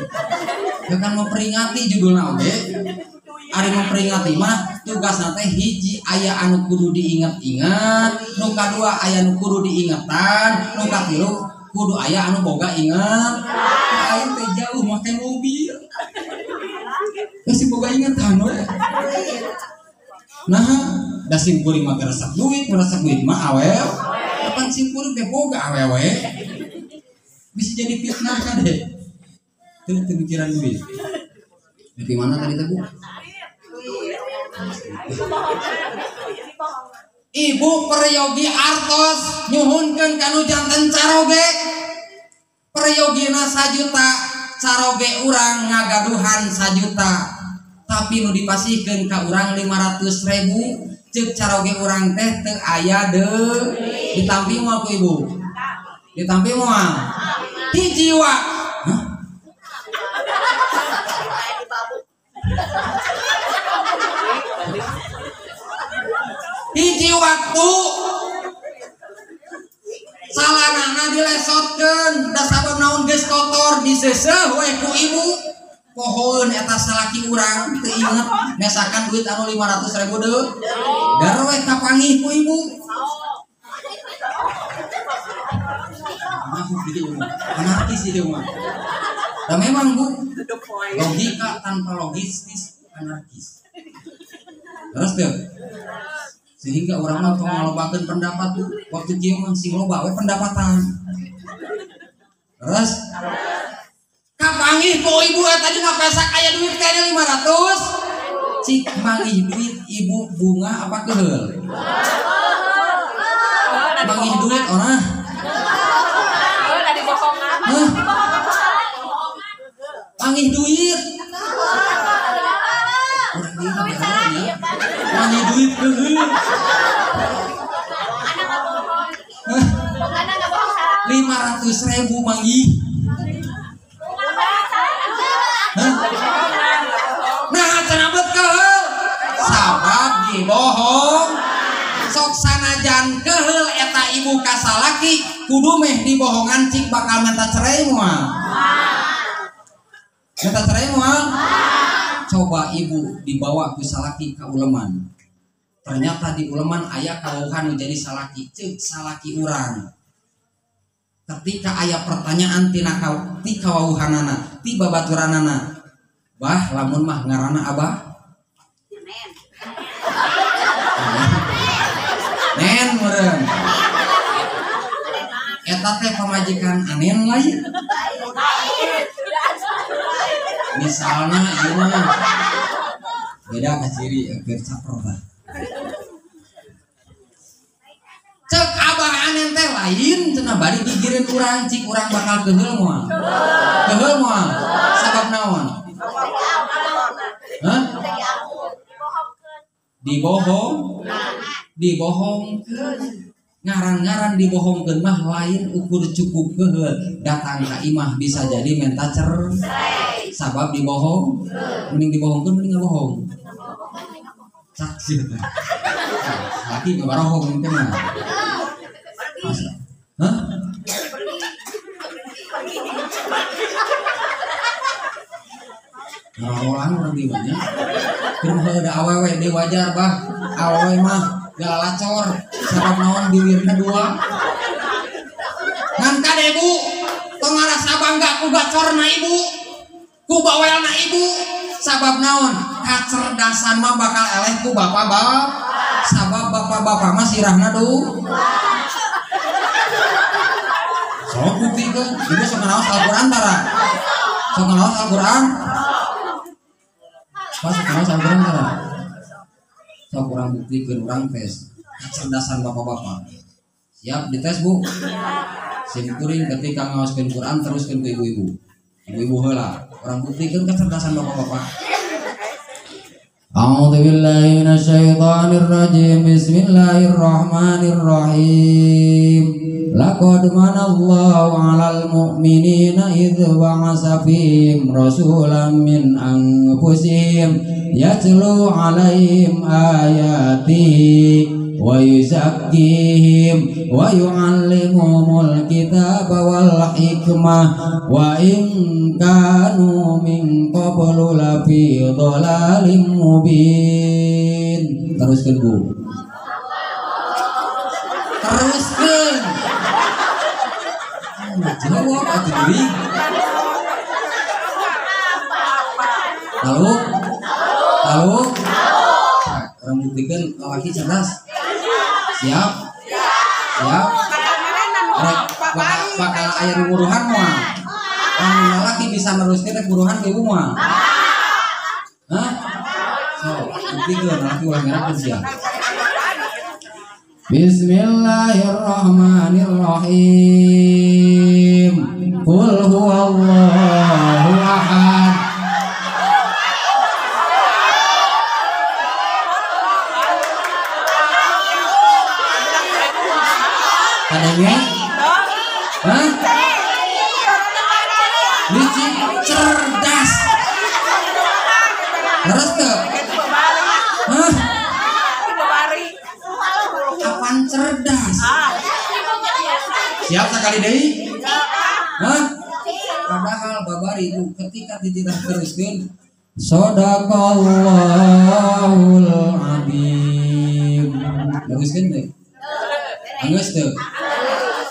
Ya kan memperingati judulna oge. Ari memperingati mah tugasna teh hiji aya anu kudu diingat-ingat, nu kadua aya anu kudu diingatan, nu katilu kudu aya anu boga ingat. Aing teh jauh make mobil. Geus boga ingatan we. Nah, da simpuri mah ngerasak duit mah awel. Kapan simpuri teh boga awewe. Bisa jadi fitnah kan deh. Itu pikiran duit. Di mana tadi Bu? ibu peryogi artos nyuhunkeun kanu janten caroge peryogina 1 juta caroge urang ngagaduhan 1 juta tapi nu dipasihkeun ka urang 500.000 ceuk caroge urang teh teu aya deui ditampi moal ku ibu ditampi moal hiji hiji waktu salanana dilesotkeun da sabab naon geus kotor diseuseuh we ku ibu pohon eta salaki urang teu inget mesakan duit anu 500.000 deui dar we kapangih ku ibu anarkis di rumah dan memang bu logika tanpa logistis anarkis terus tuh sehingga orang mah ngalobakeun pendapat tuh waktu kieu mah sing loba we pendapatan terus kapanggih ku ibu tadi ngapesak aya duit kayaknya 500 cik manggih duit ibu bunga apa keheul manggih duit orang manggih duit manggih duit keheul 500.000 manggih nah cenabet keheul sabab dibohong sok sanajan keheul eta ibu kasalaki kudu meh dibohongan cik bakal minta cerai moal minta cerai moal coba ibu dibawa ku salaki ka uleman ternyata di uleman aya kawuhan jadi salaki ceuk salaki urang ketika aya pertanyaan tina ti kawuhanana ti babaturanana bah lamun mah ngaranna abah nen meureun eta teh pamajikan anen lain misalnya ieu mah beda ka ciri keur caprota cek abah anen teh lain cenah bari gigireun urang cik urang bakal keheul moal sabab naon hah dibohongkeun ngaran-ngaran dibohongkeun mah lain ukur cukup keheul datang ka imah bisa jadi menta cerai sabab dibohong mending dibohongkeun mending ngabohong saksi teh laki ngabarohong teh mah hah orang orang di mana keur ada awewe di wajar bah awewe mah galacor sabab naon bibirna dua ngan kade ibu tong ngarasa bangga ku gacorna ibu ku bawelna ibu sabab naon kacerdasan mah bakal eleh ku bapak-bapak sabab bapak-bapak mah sirahna sok buktikeun ibu sok nganaos Al-Qur'an tara sok nganaos Al-Qur'an pas sok nganaos Al-Qur'an tara sok kurang buktikeun urang tes kecerdasan bapak-bapak siap dites bu simkuring ketika ngaoskeun Quran teruskeun ke ibu-ibu heula orang buktikeun kecerdasan bapak-bapak A'udzu billahi minasyaitonir rajim bismillahirrahmanirrahim laqad manallahu 'alal mu'minina idz ba'atsa fihim rasulan min anfusihim yatlu 'alaihim ayatihi wa yuzakkihim wa yu'allimuhumul kitaba wal hikmah wa in kanu min qablu lafi dhalalin mubin teruskeun bu teruskeun jawab atuh deui halo orang buktikeun lalaki cerdas siap bakal aya ruruhan moal orang lalaki bisa neruskeun rek buruhan ke ibu moal hah so buktikeun lalaki ulah ngerakeun sia Bismillahirrahmanirrahim. Qul huwallahu ahad. Padanya? Hah? Biji cerdas. Terus tuh? Hah? Apaan cerdas? Siap sekali deui? Hah? Padahal babari itu ketika dititah teruskeun Shadaqallahul Adzim. Teruskeun teh. Anggeus teu?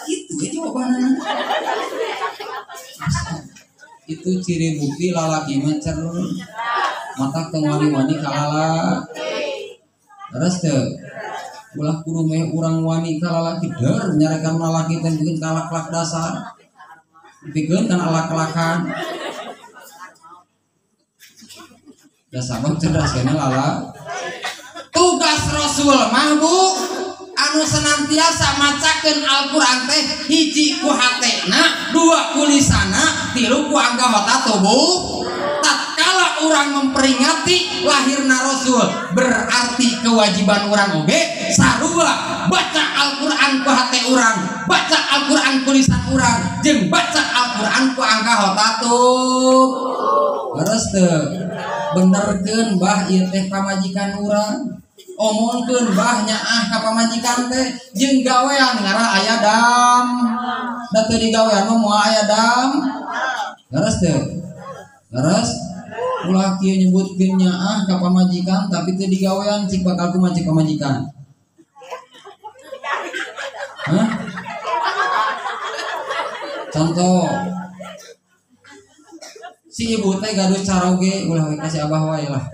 Itu jawabanna. Itu ciri bukti lalaki mencer mata wani-wani kalala. Terus teu? Ulah kudu meh urang wani kalala kider nyarekan lalaki teh bikin kalak-kalak dasar. Pikeun kan alak-alakan. Da sabab cerdas kana lala. Tugas Rasul mah Bu anu senantiasa macakeun Al-Qur'an teh hiji ku hatena, dua ku lisanna, tilu ku anggota tubuh. Tatkala urang memperingati lahirna Rasul, berarti kewajiban urang oge sarua baca Al-Qur'an ku hate urang, baca Al-Qur'an ku lisan urang, jeung baca Al-Qur'an ku anggota tubuh. Leres teu? Benerkeun bah ieu teh pamajikan urang. Omongkeun bah nyaah ka pamajikan teh jeung gawean ngara aya dam. Da teu digawean mah moal aya dam. Leres teu? Leres? Ulah kieu nyebutkeun nyaah ka pamajikan tapi teu digawean cik bakal kumaha cik pamajikan. Hah? Contoh si ibu teh gaduh caroge ulah we kasih abah wae lah.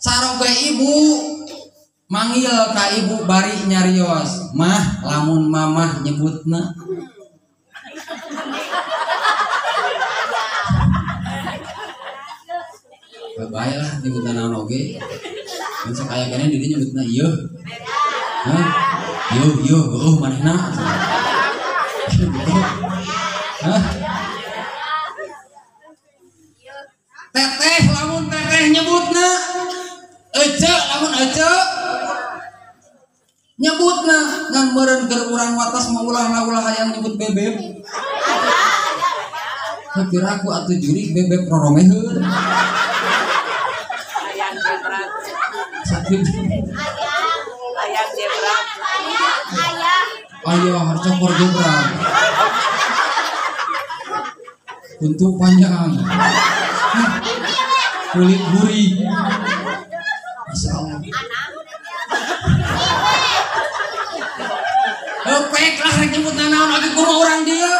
Caroge ibu manggil ka ibu bari nyarios, "Mah, lamun mamah nyebutna." Bae lah nyebutna naon oge. Mun sakaya kene di dieu nyebutna ieu. Hah? Ieu, heuh manehna. Hah? Teteh lamun teteh nyebutna ece lamun ece nyebutna ngan meureun keur urang watas mah ulah hayang nyebut bebeb. Kira aku atuh juri bebeb roromeheun. Sakit. Ayang jebrak. Ayah harus cokor jebrak. Untuk panjang. Kulit buri. Masya Allah. Pek lah rek nyebut naon lagi kumaha urang dia.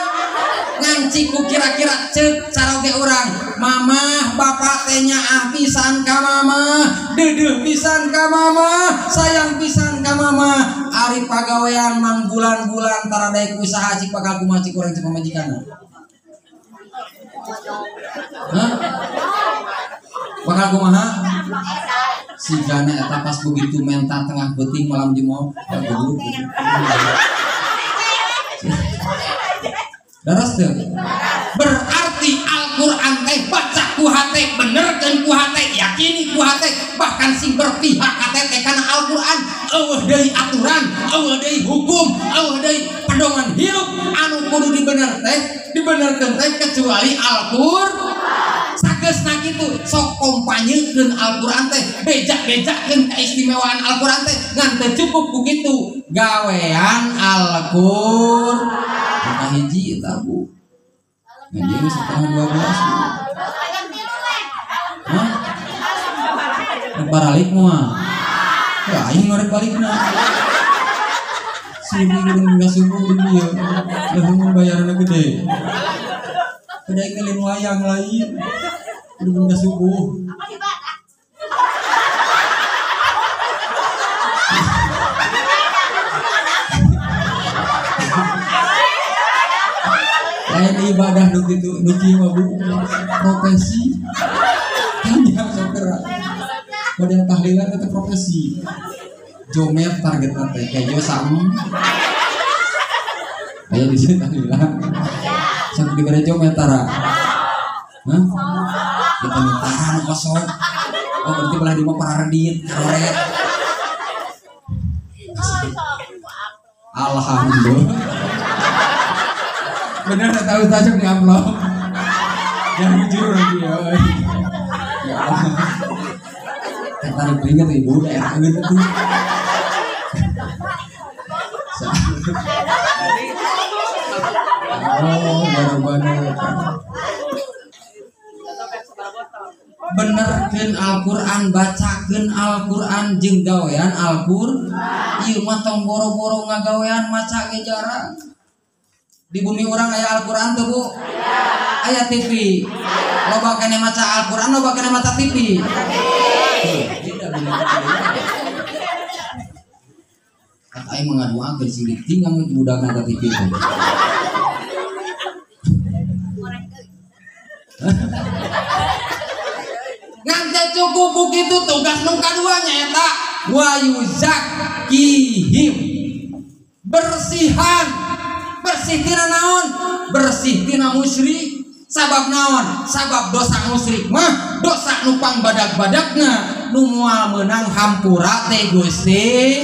Nganci ku kira-kira ceuk caroge urang. Mamah bapak teh nyaah pisan ka mamah, deudeuh pisan ka mamah, sayang pisan ka mamah. Ari pagawean mang bulan-bulan tara daek usaha cik bakal kumaha cik urang cik pamajikanna. Hah? Bakal kumaha? Sigana eta pas begitu mentar tengah beuting malam jemol. Daras teu? Berarti Al-Qur'an teh baca ku hate, benerkeun ku hate, yakini ku hate, bahkan sing berpihak hate teh kana Al-Qur'an, eueuh deui aturan, eueuh deui hukum, eueuh deui pedoman hirup anu kudu dibenerkeun teh kecuali Al-Qur'an. Sageusna kitu sok kompanyekeun Al-Qur'an teh, bejak-bejakeun keistimewaan Al-Qur'an teh, ngan teu cukup ku kitu, gawean Al-Qur'an. Maka hiji eta Bu. Anjeun setengah 12. Hah? Baralik moal. Ya aing ngorek balikna. Subuh geus subuh di dieu. Lamun bayaranna gede. Kedai kelin wayang lain. Udah subuh. Lain ibadah nu kitu nu kieu mah Bu profesi. Kan dia sokera. Model tahlilan itu profesi. Jomet target teh kejo sam. Aya di situ bilang. Sampai dibere jomet tara. Hah? Kita mintaan kosong. Oh berarti belah di mau paradit, karet. Alhamdulillah. Bener tahu tahu di amplop. Jangan jujur lagi ya. Ya Allah. Tarik keringat ibu daerah gitu tuh. Oh, baru-baru. Benerkeun Al-Qur'an, bacakeun Al-Qur'an jeung gawean Al-Qur'an. Ieu mah tong boro-boro ngagawean maca ge jarang. Di bumi orang aya Al-Qur'an tuh Bu? Aya TV. Loba kene maca Al-Qur'an, loba kene maca TV. Kata aing mengaduakeun sing ditinggal budak nata TV teh. Ngante cukup begitu tugas nu kadua nyaeta wa yuzakkihim. Bersihan. Bersih tina naon? Bersih tina musyrik. Sabab naon? Sabab dosa musyrik mah dosa nu pangbadag-badagna nu moal meunang hampura teh Gusti.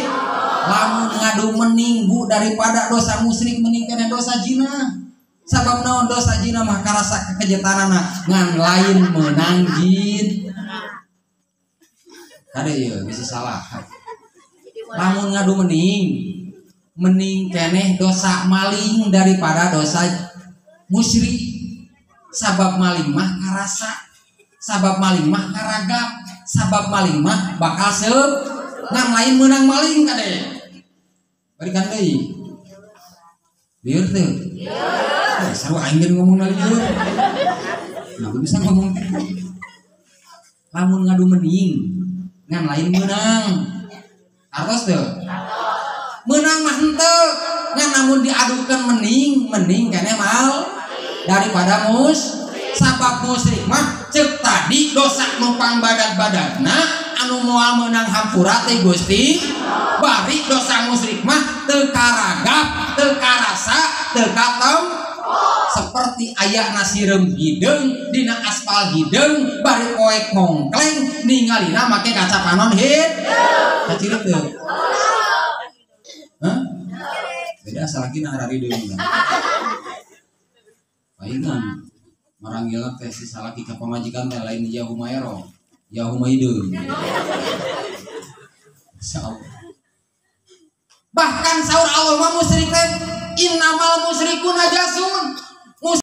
Lamun ngadu meninggu daripada dosa musyrik mending kana dosa zina. Sabab naon? Dosa zina mah karasa kekejetanana ngan lain meunang jin. Kade ieu bisa salah. Lamun ngadu mending keneh dosa maling daripada dosa musyrik. Sabab maling mah karasa, sabab maling mah karagap, sabab maling mah bakal ngan lain menang maling kade. Berikan deui. Lieur teu? Lieur. Saru aing ngomong lieur. Nah, bisa ngomong teh. Lamun ngadu mending ngan lain menang. Artos teu? Menang mah henteu. Ngan namun diadukeun mending keneh mal daripada sabab musyrik mah cek tadi dosa nu pangbadag-badagna anu moal meunang hampura teh Gusti. Bari dosa musyrik mah teu karagap, teu karasa, teu katem. Seperti aya nasirem hideung dina aspal hideung bari poek mongkleng ningalina make kaca panon kacireup teu. Hah? Beda salaki na harari deui. Paingan maranggilna teh si salaki ka pamajikan teh lain Yahumaero, Yahumaideung. Insyaallah. Bahkan saur Allah mah musyrik teh innamal musyrikuna najasun.